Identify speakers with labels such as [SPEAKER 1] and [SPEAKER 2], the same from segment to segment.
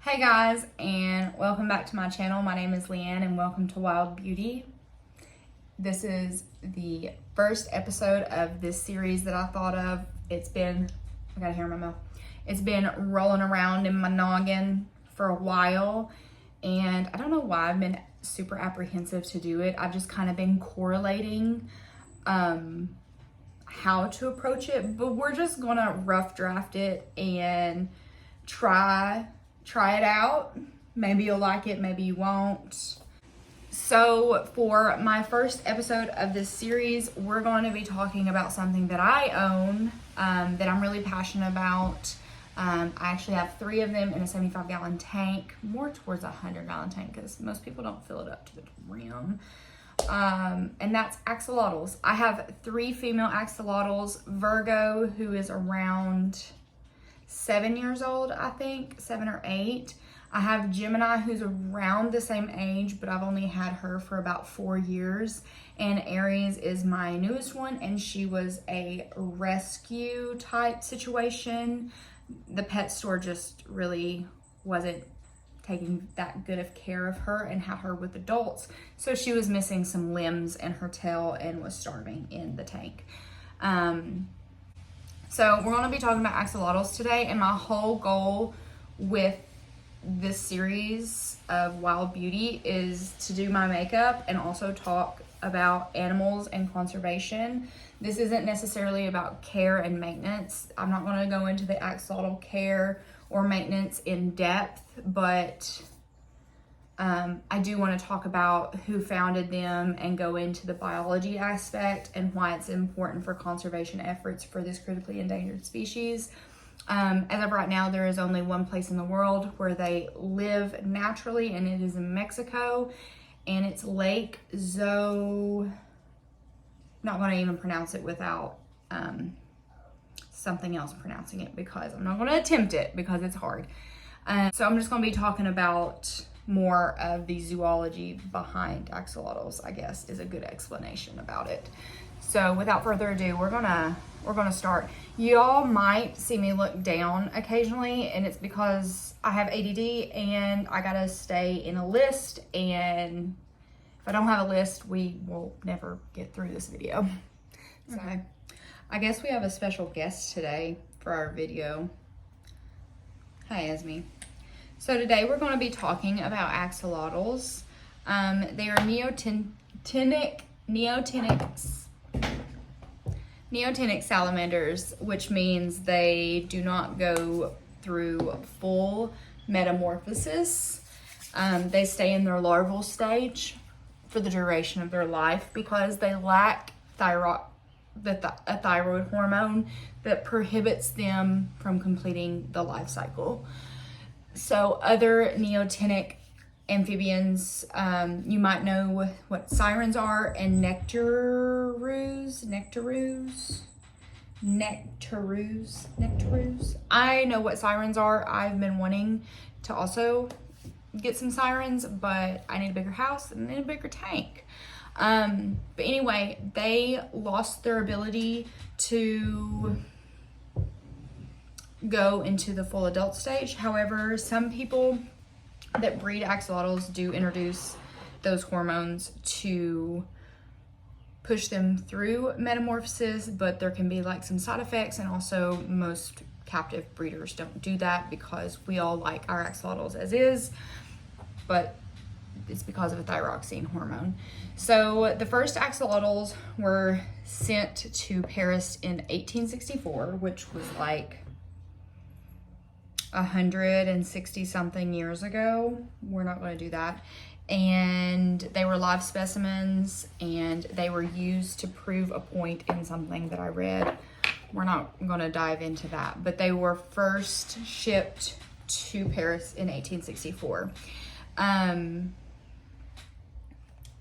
[SPEAKER 1] Hey guys, and welcome back to my channel. My name is Leanne and welcome to Wild Beauty. This is the first episode of this series that I thought of. I got a hair in my mouth. It's been rolling around in my noggin for a while, and I don't know why I've been super apprehensive to do it. I've just kind of been correlating how to approach it, but we're just gonna rough draft it and try it out. Maybe you'll like it, maybe you won't. So for my first episode of this series, we're going to be talking about something that I own, that I'm really passionate about. I actually have 3 of them in a 75-gallon tank, more towards a 100-gallon tank because most people don't fill it up to the rim. And that's axolotls. I have 3 female axolotls. Virgo, who is around 7 years old, I think, 7 or 8. I have Gemini, who's around the same age, but I've only had her for about 4 years. And Aries is my newest one, and she was a rescue type situation. The pet store just really wasn't taking that good of care of her and had her with adults. So she was missing some limbs and her tail and was starving in the tank. So we're going to be talking about axolotls today, and my whole goal with this series of Wild Beauty is to do my makeup and also talk about animals and conservation. This isn't necessarily about care and maintenance. I'm not going to go into the axolotl care or maintenance in depth, but I do want to talk about who founded them and go into the biology aspect and why it's important for conservation efforts for this critically endangered species. As of right now, there is only one place in the world where they live naturally, and it is in Mexico, and it's Lake Zo. Not going to even pronounce it without something else pronouncing it, because I'm not going to attempt it because it's hard. So I'm just going to be talking about more of the zoology behind axolotls, I guess, is a good explanation about it. So without further ado, we're gonna start. Y'all might see me look down occasionally, and it's because I have ADD and I gotta stay in a list, and if I don't have a list, we will never get through this video. So I guess we have a special guest today for our video. Hi, Esme. So today we're going to be talking about axolotls. They are neotenic salamanders, which means they do not go through full metamorphosis. They stay in their larval stage for the duration of their life because they lack a thyroid hormone that prohibits them from completing the life cycle. So other neotenic amphibians, you might know what sirens are, and nectaroos. I know what sirens are. I've been wanting to also get some sirens, but I need a bigger house and I need a bigger tank. But anyway, they lost their ability to go into the full adult stage. However, some people that breed axolotls do introduce those hormones to push them through metamorphosis, but there can be like some side effects, and also most captive breeders don't do that because we all like our axolotls as is, but it's because of a thyroxine hormone. So the first axolotls were sent to Paris in 1864, which was like 160 something years ago. We're not going to do that. And they were live specimens, and they were used to prove a point in something that I read. We're not going to dive into that, but they were first shipped to Paris in 1864.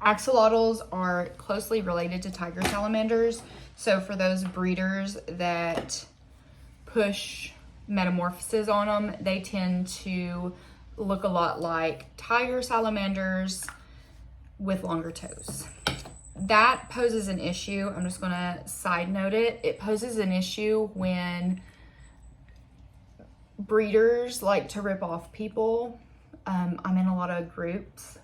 [SPEAKER 1] Axolotls are closely related to tiger salamanders. So for those breeders that push metamorphosis on them, they tend to look a lot like tiger salamanders with longer toes. That poses an issue. I'm just going to side note it. It poses an issue when breeders like to rip off people. I'm in a lot of groups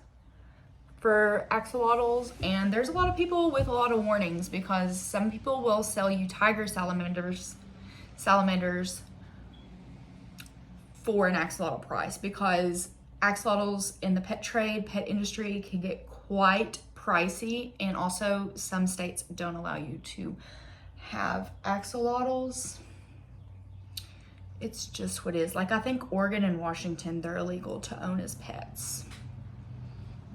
[SPEAKER 1] for axolotls, and there's a lot of people with a lot of warnings, because some people will sell you tiger salamanders for an axolotl price, because axolotls in the pet trade, pet industry can get quite pricey, and also some states don't allow you to have axolotls. It's just what it is. Like, I think Oregon and Washington, they're illegal to own as pets.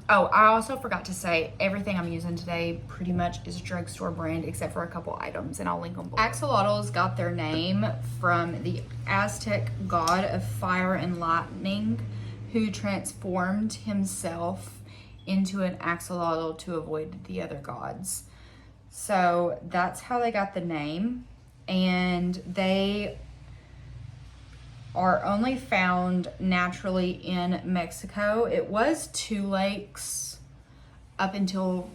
[SPEAKER 1] Oh, I also forgot to say, everything I'm using today pretty much is drugstore brand, except for a couple items, and I'll link them below. Axolotls got their name from the Aztec god of fire and lightning, who transformed himself into an axolotl to avoid the other gods. So that's how they got the name, and they are only found naturally in Mexico. It was 2 lakes up until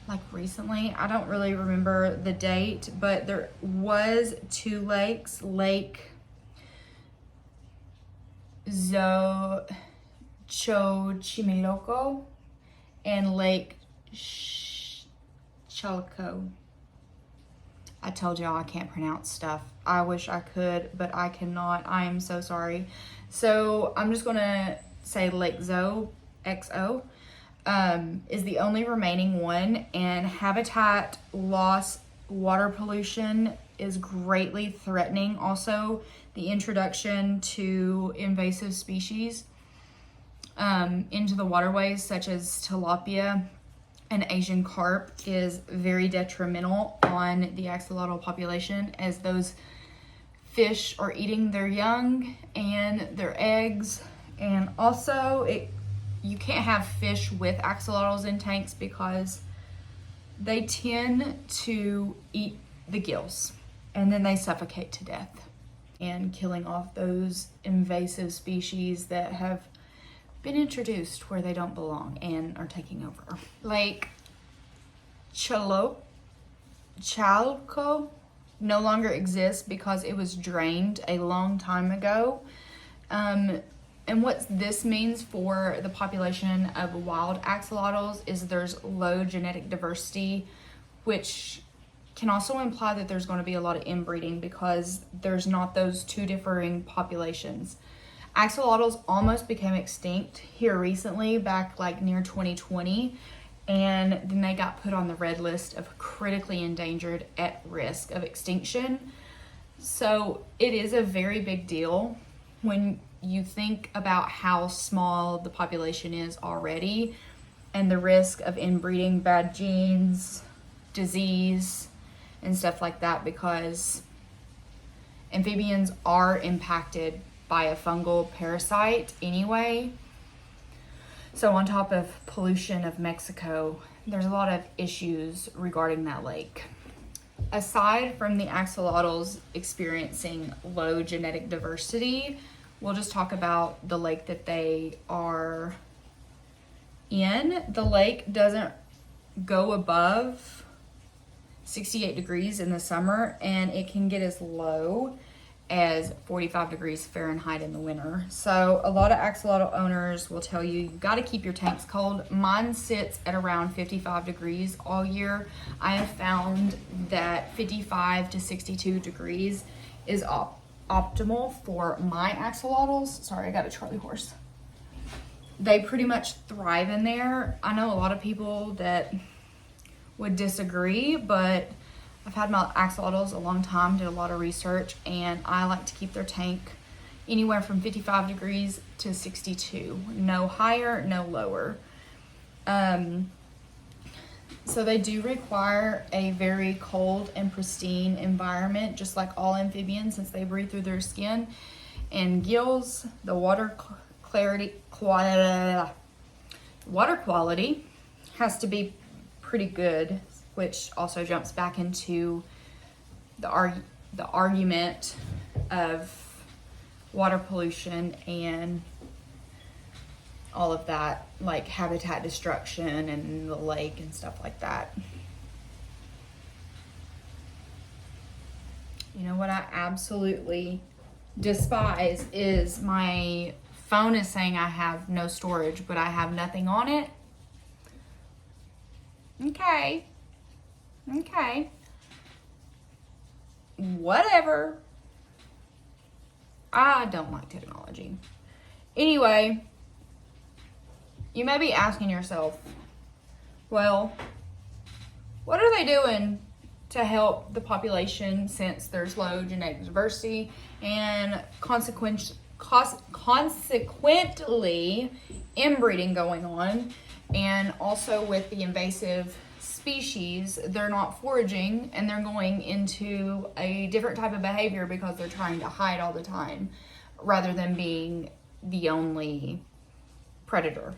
[SPEAKER 1] like recently. I don't really remember the date, but there was 2 lakes, Lake Xochimilco and Lake Chalco. I told y'all I can't pronounce stuff. I wish I could, but I cannot. I am so sorry. So I'm just gonna say Lake XO is the only remaining one, and habitat loss, water pollution is greatly threatening. Also, the introduction to invasive species into the waterways, such as tilapia and Asian carp, is very detrimental on the axolotl population, as those fish are eating their young and their eggs. And also, you can't have fish with axolotls in tanks because they tend to eat the gills and then they suffocate to death, and killing off those invasive species that have been introduced where they don't belong and are taking over. Lake Chalco no longer exists because it was drained a long time ago. And what this means for the population of wild axolotls is there's low genetic diversity, which can also imply that there's going to be a lot of inbreeding, because there's not those 2 differing populations. Axolotls almost became extinct here recently, back like near 2020, and then they got put on the red list of critically endangered, at risk of extinction. So it is a very big deal when you think about how small the population is already, and the risk of inbreeding bad genes, disease, and stuff like that, because amphibians are impacted by a fungal parasite anyway. So on top of pollution of Mexico, there's a lot of issues regarding that lake. Aside from the axolotls experiencing low genetic diversity, we'll just talk about the lake that they are in. The lake doesn't go above 68 degrees in the summer, and it can get as low as 45 degrees Fahrenheit in the winter. So a lot of axolotl owners will tell you, you've got to keep your tanks cold. Mine sits at around 55 degrees all year. I have found that 55 to 62 degrees is optimal for my axolotls. Sorry, I got a Charlie horse. They pretty much thrive in there. I know a lot of people that would disagree, but I've had my axolotls a long time, did a lot of research, and I like to keep their tank anywhere from 55 degrees to 62. No higher, no lower. So they do require a very cold and pristine environment, just like all amphibians, since they breathe through their skin and gills. The water quality has to be pretty good, which also jumps back into the argument of water pollution and all of that, like habitat destruction and the lake and stuff like that. You know what I absolutely despise is my phone is saying I have no storage, but I have nothing on it. Okay. Okay. Whatever. I don't like technology. Anyway, you may be asking yourself, well, what are they doing to help the population since there's low genetic diversity and consequently inbreeding going on, and also with the invasive species, they're not foraging and they're going into a different type of behavior because they're trying to hide all the time rather than being the only predator.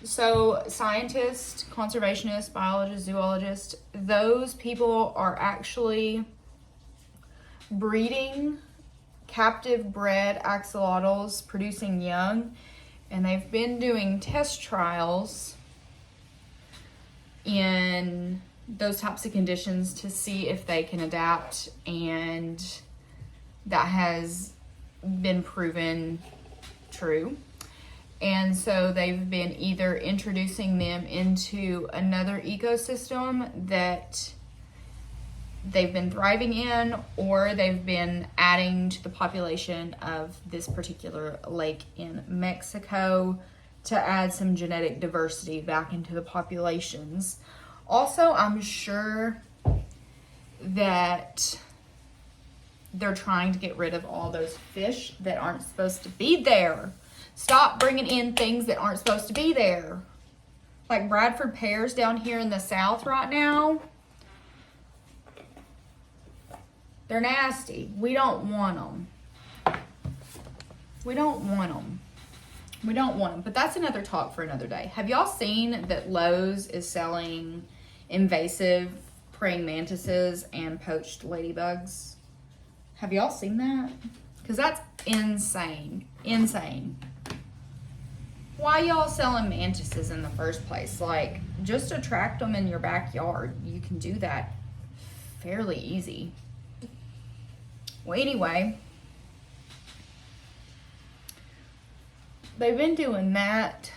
[SPEAKER 1] So scientists, conservationists, biologists, zoologists, those people are actually breeding captive bred axolotls, producing young, and they've been doing test trials in those types of conditions to see if they can adapt, and that has been proven true. And so they've been either introducing them into another ecosystem that they've been thriving in, or they've been adding to the population of this particular lake in Mexico to add some genetic diversity back into the populations. Also, I'm sure that they're trying to get rid of all those fish that aren't supposed to be there. Stop bringing in things that aren't supposed to be there. Like Bradford pears down here in the south right now. They're nasty. We don't want them. We don't want them. We don't want them. But that's another talk for another day. Have y'all seen that Lowe's is selling invasive praying mantises and poached ladybugs? Have y'all seen that? Because that's insane. Insane. Why y'all selling mantises in the first place? Like, just attract them in your backyard. You can do that fairly easy. Well, anyway, they've been doing that.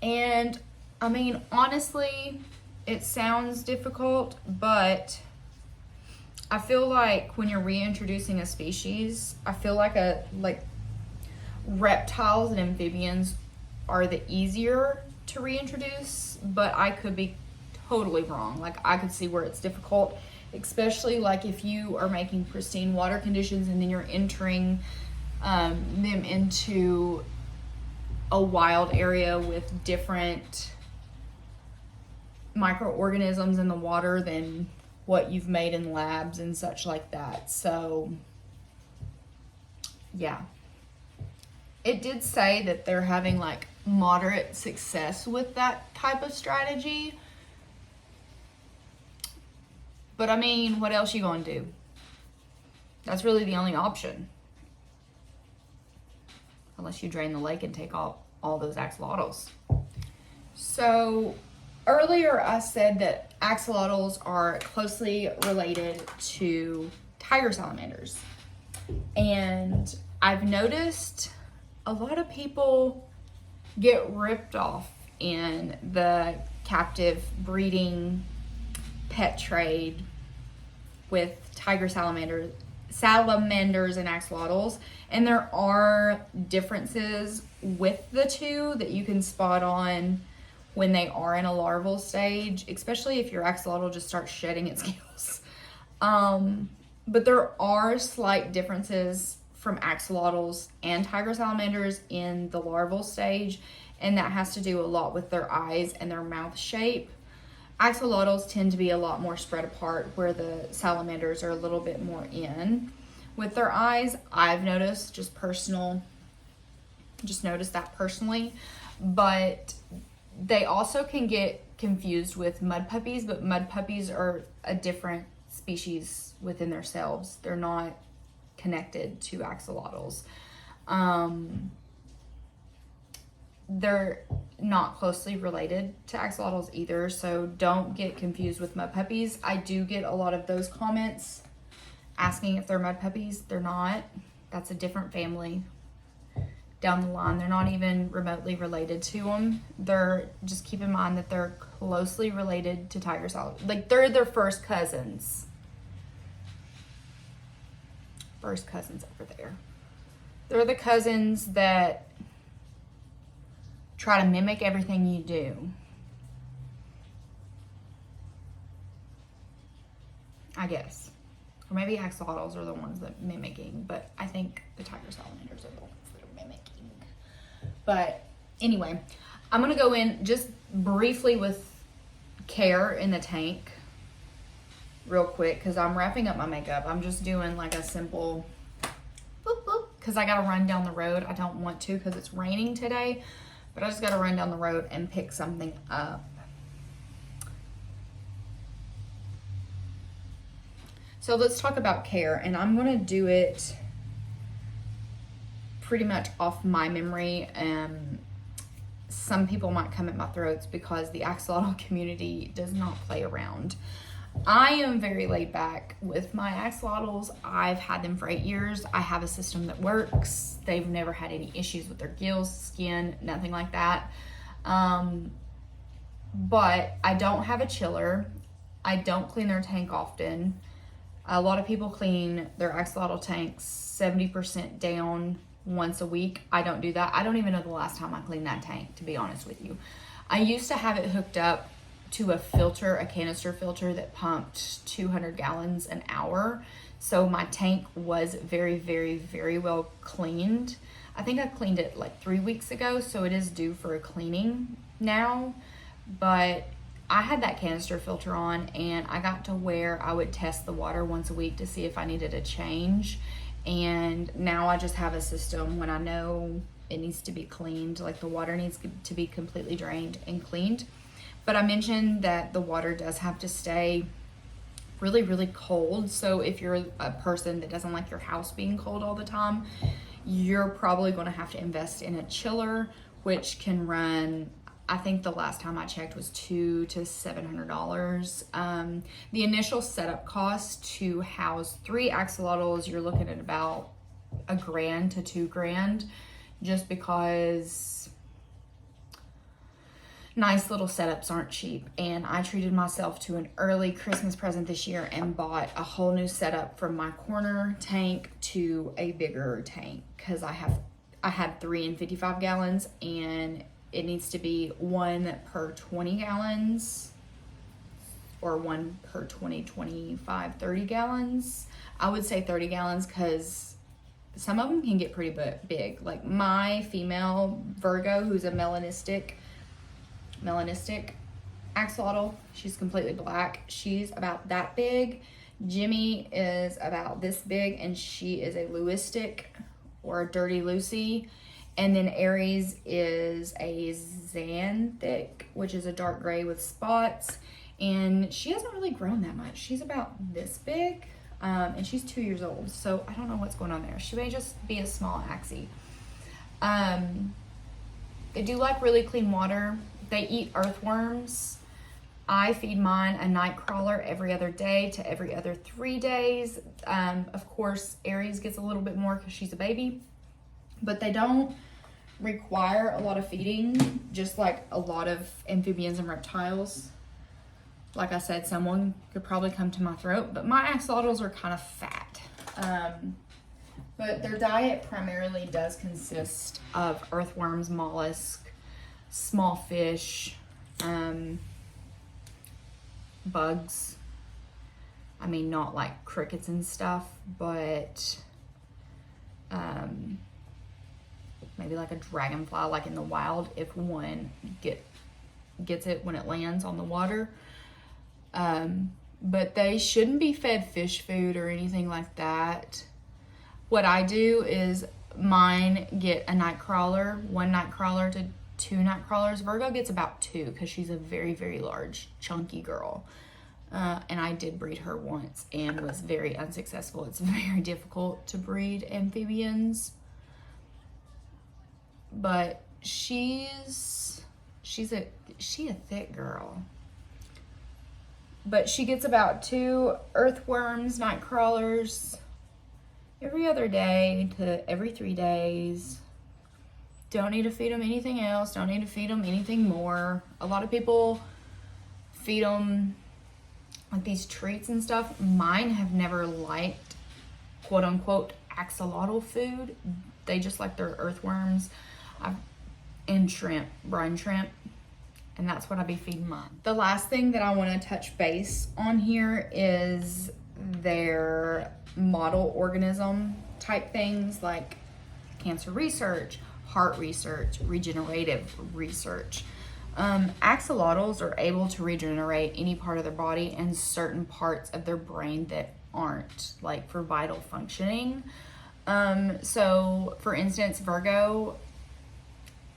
[SPEAKER 1] And, I mean, honestly, it sounds difficult, but I feel like when you're reintroducing a species, I feel like reptiles and amphibians are the easier to reintroduce, but I could be totally wrong. Like, I could see where it's difficult, especially like if you are making pristine water conditions and then you're entering them into a wild area with different microorganisms in the water than what you've made in labs and such like that. So yeah, it did say that they're having like moderate success with that type of strategy. But I mean, what else you gonna do? That's really the only option. Unless you drain the lake and take all those axolotls. So earlier I said that axolotls are closely related to tiger salamanders. And I've noticed a lot of people get ripped off in the captive breeding pet trade with tiger salamanders and axolotls, and there are differences with the two that you can spot on when they are in a larval stage, especially if your axolotl just starts shedding its scales. But there are slight differences from axolotls and tiger salamanders in the larval stage, and that has to do a lot with their eyes and their mouth shape. Axolotls tend to be a lot more spread apart, where the salamanders are a little bit more in with their eyes. I've noticed, just noticed that personally, but they also can get confused with mud puppies, but mud puppies are a different species within themselves. They're not connected to axolotls. They're not closely related to axolotls either, so don't get confused with mud puppies. I do get a lot of those comments asking if they're mud puppies. They're not. That's a different family down the line. They're not even remotely related to them. They're, just keep in mind that they're closely related to tiger salad. Like, they're their first cousins. First cousins over there. They're the cousins that try to mimic everything you do. I guess. Or maybe axolotls are the ones that mimicking, but I think the tiger salamanders are the ones that are mimicking. But anyway, I'm gonna go in just briefly with care in the tank real quick because I'm wrapping up my makeup. I'm just doing like a simple boop boop because I gotta run down the road. I don't want to because it's raining today, but I just gotta run down the road and pick something up. So let's talk about care, and I'm gonna do it pretty much off my memory. Some people might come at my throats because the axolotl community does not play around. I am very laid back with my axolotls. I've had them for 8 years. I have a system that works. They've never had any issues with their gills, skin, nothing like that. But I don't have a chiller. I don't clean their tank often. A lot of people clean their axolotl tanks 70% down once a week. I don't do that. I don't even know the last time I cleaned that tank, to be honest with you. I used to have it hooked up to a filter, a canister filter that pumped 200 gallons an hour. So my tank was very, very, very well cleaned. I think I cleaned it like 3 weeks ago, so it is due for a cleaning now. But I had that canister filter on, and I got to where I would test the water once a week to see if I needed a change. And now I just have a system when I know it needs to be cleaned, like the water needs to be completely drained and cleaned. But I mentioned that the water does have to stay really, really cold. So if you're a person that doesn't like your house being cold all the time, you're probably going to have to invest in a chiller, which can run, I think the last time I checked was $200 to $700. The initial setup cost to house 3 axolotls, you're looking at about $1,000 to $2,000, just because nice little setups aren't cheap. And I treated myself to an early Christmas present this year and bought a whole new setup from my corner tank to a bigger tank because I had 3 and 55 gallons, and it needs to be 1 per 20 gallons or 1 per 20, 25, 30 gallons. I would say 30 gallons because some of them can get pretty big. Like my female Virgo, who's a melanistic axolotl, she's completely black. She's about that big. Jimmy is about this big, and she is a Lewistic or a Dirty Lucy. And then Aries is a xanthic, which is a dark gray with spots. And she hasn't really grown that much. She's about this big, and she's 2 years old. So I don't know what's going on there. She may just be a small axie. They do like really clean water. They eat earthworms. I feed mine a night crawler every other day to every other 3 days. Of course, Aries gets a little bit more because she's a baby. But they don't require a lot of feeding, just like a lot of amphibians and reptiles. Like I said, someone could probably come to my throat, but my axolotls are kind of fat. But their diet primarily does consist of earthworms, mollusks, small fish, bugs. I mean, not like crickets and stuff, but maybe like a dragonfly, like in the wild, if one gets it when it lands on the water. But they shouldn't be fed fish food or anything like that. What I do is mine get a night crawler, 1 night crawler to 2 night crawlers. Virgo gets about 2 because she's a very, very large, chunky girl. And I did breed her once and was very unsuccessful. It's very difficult to breed amphibians. But she a thick girl. But she gets about 2 earthworms, night crawlers, every other day to every 3 days. Don't need to feed them anything else. Don't need to feed them anything more. A lot of people feed them like these treats and stuff. Mine have never liked quote unquote axolotl food. They just like their earthworms and shrimp, brine shrimp. And that's what I be feeding mine. The last thing that I want to touch base on here is their model organism type things like cancer research, heart research, regenerative research. Axolotls are able to regenerate any part of their body and certain parts of their brain that aren't, like for vital functioning. So for instance, Virgo,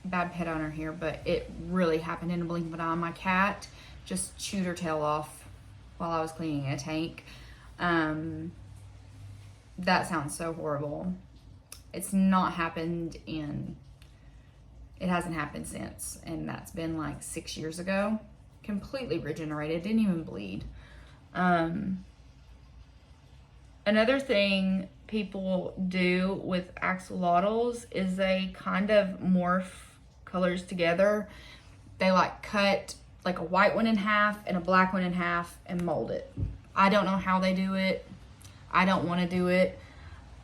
[SPEAKER 1] bad pet owner here, but it really happened in a blink of an eye. My cat just chewed her tail off while I was cleaning a tank. That sounds so horrible. It's not happened it hasn't happened since, and that's been like 6 years ago. Completely regenerated, didn't even bleed. Another thing people do with axolotls is they kind of morph colors together. They like cut like a white one in half and a black one in half and mold it. I don't know how they do it. I don't want to do it.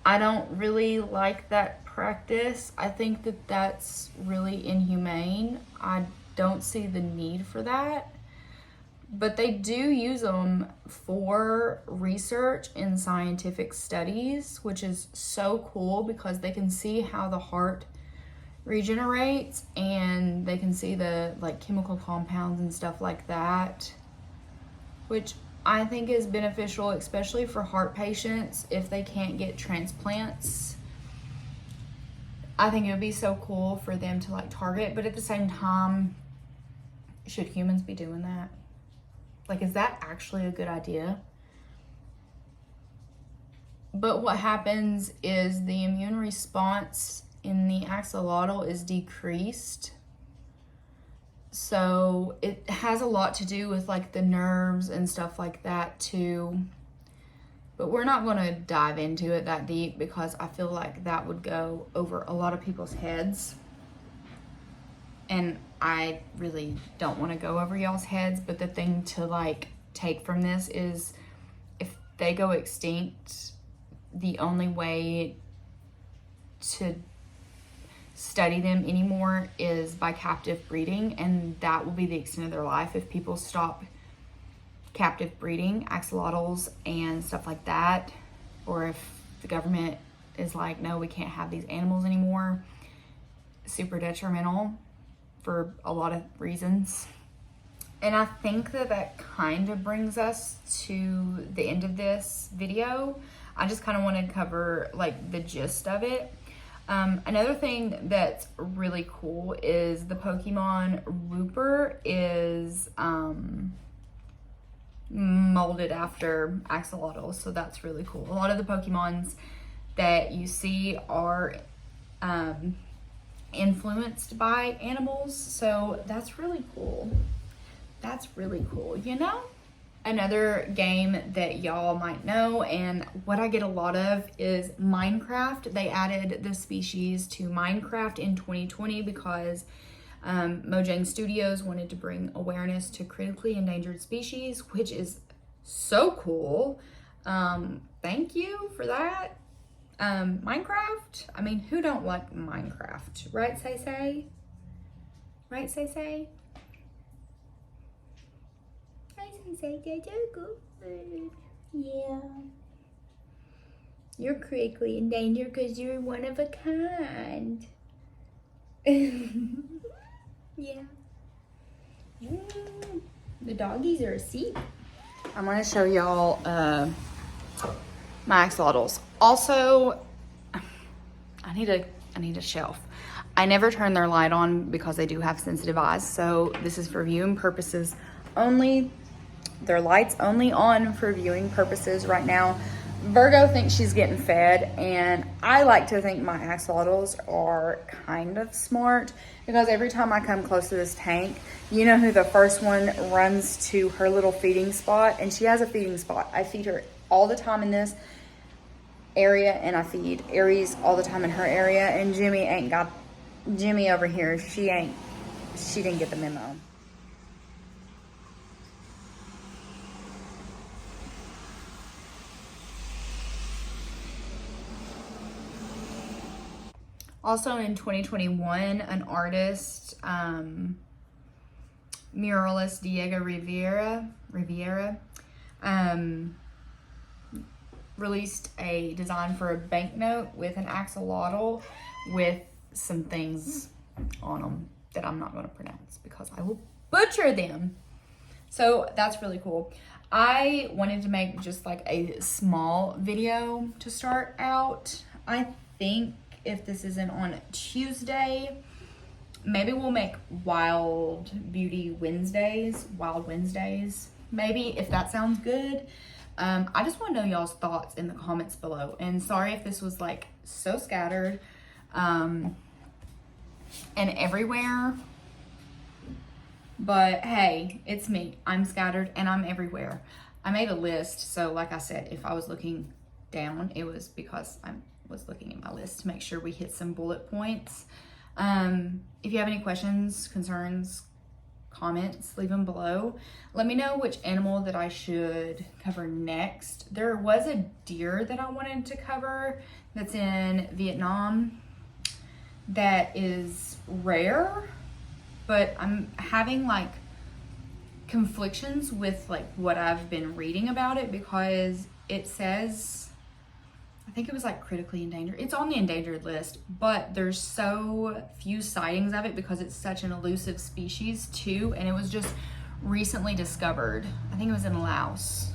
[SPEAKER 1] I don't really like that practice. I think that that's really inhumane. I don't see the need for that. But they do use them for research in scientific studies, which is so cool because they can see how the heart regenerates and they can see the like chemical compounds and stuff like that, which I think is beneficial, especially for heart patients if they can't get transplants. I think it would be so cool for them to like target, but at the same time, should humans be doing that? Like, is that actually a good idea? But what happens is the immune response in the axolotl is decreased. So it has a lot to do with like the nerves and stuff like that too. But we're not going to dive into it that deep because I feel like that would go over a lot of people's heads. And I really don't want to go over y'all's heads, but the thing to like take from this is if they go extinct, the only way to study them anymore is by captive breeding, and that will be the extent of their life if people stop captive breeding axolotls and stuff like that, or if the government is like, no, we can't have these animals anymore. Super detrimental for a lot of reasons. And I think that that kind of brings us to the end of this video. I just kind of want to cover like the gist of it. Another thing that's really cool is the Pokemon Rooper is molded after axolotls, so that's really cool. A lot of the Pokemons that you see are influenced by animals, so that's really cool. That's really cool, you know? Another game that y'all might know, and what I get a lot of, is Minecraft. They added the species to Minecraft in 2020 because Mojang Studios wanted to bring awareness to critically endangered species, which is so cool. Thank you for that. Minecraft, I mean, who don't like Minecraft? Right, say? Right, say? Yeah. You're critically endangered because you're one of a kind. Yeah. The doggies are asleep. I'm going to show y'all my axolotls. Also, I need a shelf. I never turn their light on because they do have sensitive eyes, so this is for viewing purposes only. Their light's only on for viewing purposes right now. Virgo thinks she's getting fed, and I like to think my axolotls are kind of smart, because every time I come close to this tank, you know who the first one runs to her little feeding spot, and she has a feeding spot. I feed her all the time in this area, and I feed Aries all the time in her area, and Jimmy over here, she didn't get the memo. Also in 2021, an artist, muralist Diego Rivera, released a design for a banknote with an axolotl with some things on them that I'm not going to pronounce because I will butcher them. So that's really cool. I wanted to make just like a small video to start out. I think if this isn't on Tuesday, maybe we'll make Wild Wednesdays, maybe, if that sounds good. I just want to know y'all's thoughts in the comments below. And sorry if this was like so scattered and everywhere. But hey, it's me. I'm scattered and I'm everywhere. I made a list. So like I said, if I was looking down, it was because I was looking at my list to make sure we hit some bullet points. If you have any questions, concerns, comments, leave them below. Let me know which animal that I should cover next. There was a deer that I wanted to cover that's in Vietnam that is rare, but I'm having like conflictions with like what I've been reading about it, because it says, I think it was like critically endangered. It's on the endangered list, but there's so few sightings of it because it's such an elusive species too, and it was just recently discovered. I think it was in Laos,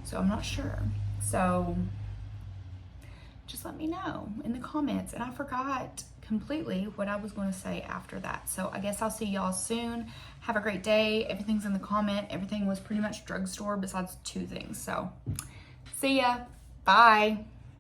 [SPEAKER 1] so I'm not sure. So just let me know in the comments. And I forgot completely what I was going to say after that. So I guess I'll see y'all soon. Have a great day. Everything's in the comment. Everything was pretty much drugstore besides 2 things. So see ya. Bye.